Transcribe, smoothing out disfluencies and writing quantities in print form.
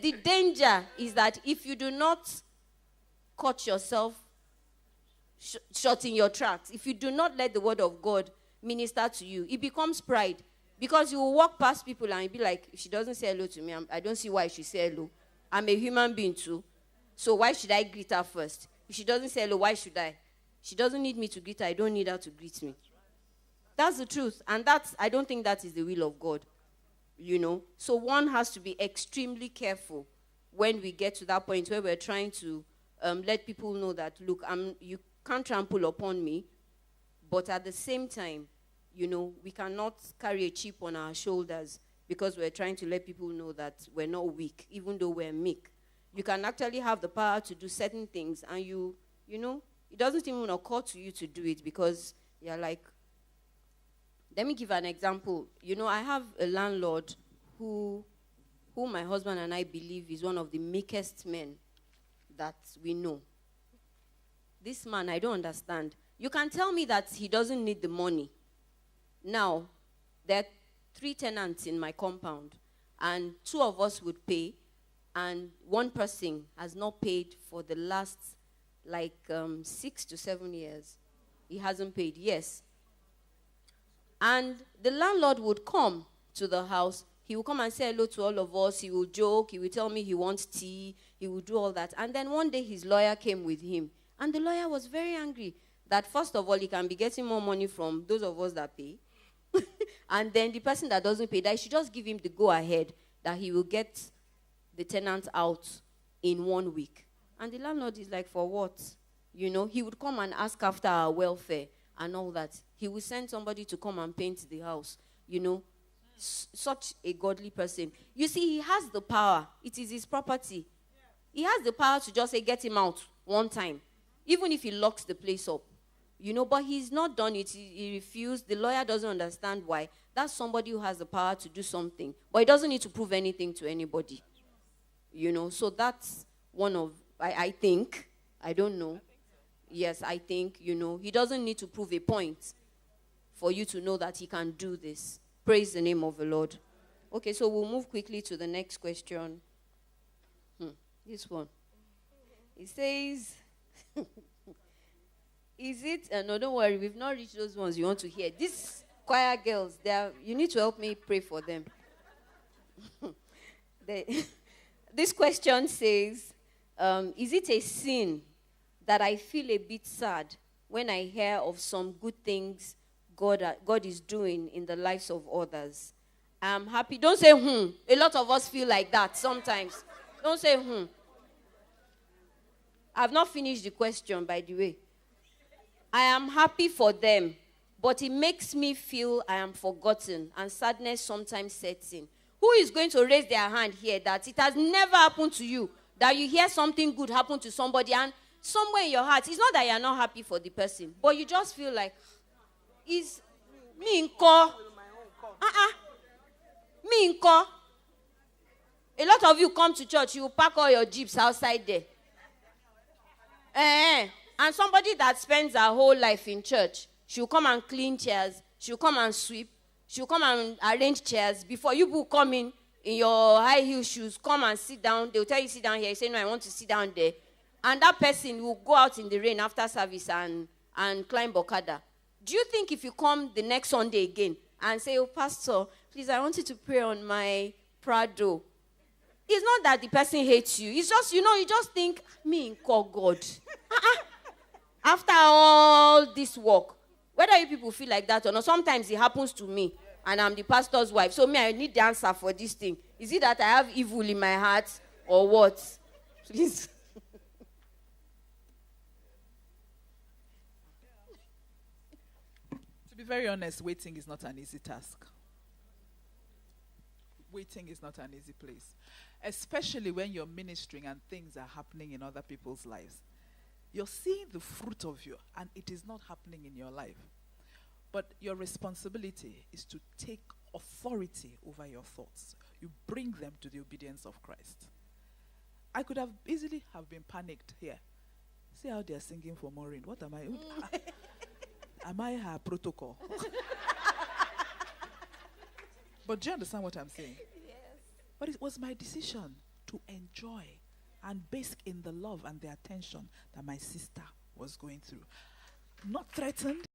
The danger is that if you do not cut yourself short in your tracks, if you do not let the word of God minister to you, it becomes pride. Because you will walk past people and you'll be like, if she doesn't say hello to me, I don't see why she say hello. I'm a human being too. So why should I greet her first? If she doesn't say hello, why should I? She doesn't need me to greet her. I don't need her to greet me. That's the truth. And I don't think that is the will of God. So one has to be extremely careful when we get to that point where we're trying to let people know that, look, you can't trample upon me, but at the same time, we cannot carry a chip on our shoulders because we're trying to let people know that we're not weak, even though we're meek. You can actually have the power to do certain things, and it doesn't even occur to you to do it because you're like, let me give an example. I have a landlord who my husband and I believe is one of the meekest men that we know. This man, I don't understand. You can tell me that he doesn't need the money. Now, there are 3 tenants in my compound, and 2 of us would pay, and one person has not paid for the last, 6 to 7 years. He hasn't paid, yes. And the landlord would come to the house. He will come and say hello to all of us. He will joke. He will tell me he wants tea. He will do all that. And then one day his lawyer came with him. And the lawyer was very angry that, first of all, he can be getting more money from those of us that pay. And then the person that doesn't pay, that he should just give him the go-ahead that he will get the tenant out in 1 week. And the landlord is like, for what? He would come and ask after our welfare and all that. He will send somebody to come and paint the house. Such a godly person. You see, he has the power. It is his property. He has the power to just say, get him out one time. Even if he locks the place up. But he's not done it. He refused. The lawyer doesn't understand why. That's somebody who has the power to do something. But he doesn't need to prove anything to anybody. So that's one of, I think, I don't know. Yes, I think, he doesn't need to prove a point for you to know that he can do this. Praise the name of the Lord. Okay, so we'll move quickly to the next question. This one. It says, is it, no, don't worry, we've not reached those ones you want to hear. These choir girls, you need to help me pray for them. This question says, is it a sin that I feel a bit sad when I hear of some good things God is doing in the lives of others? I'm happy. Don't say, A lot of us feel like that sometimes. Don't say, I've not finished the question, by the way. I am happy for them, but it makes me feel I am forgotten, and sadness sometimes sets in. Who is going to raise their hand here that it has never happened to you, that you hear something good happen to somebody, and somewhere in your heart, it's not that you're not happy for the person, but you just feel like, is me in call? Me in call? A lot of you come to church, you park all your jeeps outside there. And somebody that spends her whole life in church, she'll come and clean chairs, she'll come and sweep, she'll come and arrange chairs. Before you people come in your high heel shoes, come and sit down. They'll tell you sit down here. You say, no, I want to sit down there. And that person will go out in the rain after service and climb Okada. Do you think if you come the next Sunday again and say, oh, Pastor, please, I want you to pray on my Prado. It's not that the person hates you. It's just, you just think, me and call God. After all this work, whether you people feel like that or not, sometimes it happens to me, and I'm the pastor's wife. So I need the answer for this thing. Is it that I have evil in my heart or what? Please. To be very honest, waiting is not an easy task. Waiting is not an easy place. Especially when you're ministering and things are happening in other people's lives. You're seeing the fruit of you, and it is not happening in your life. But your responsibility is to take authority over your thoughts. You bring them to the obedience of Christ. I could have easily have been panicked here. See how they're singing for Maureen. What am I? Am I her protocol? But do you understand what I'm saying? Yes. But it was my decision to enjoy and bask in the love and the attention that my sister was going through. Not threatened,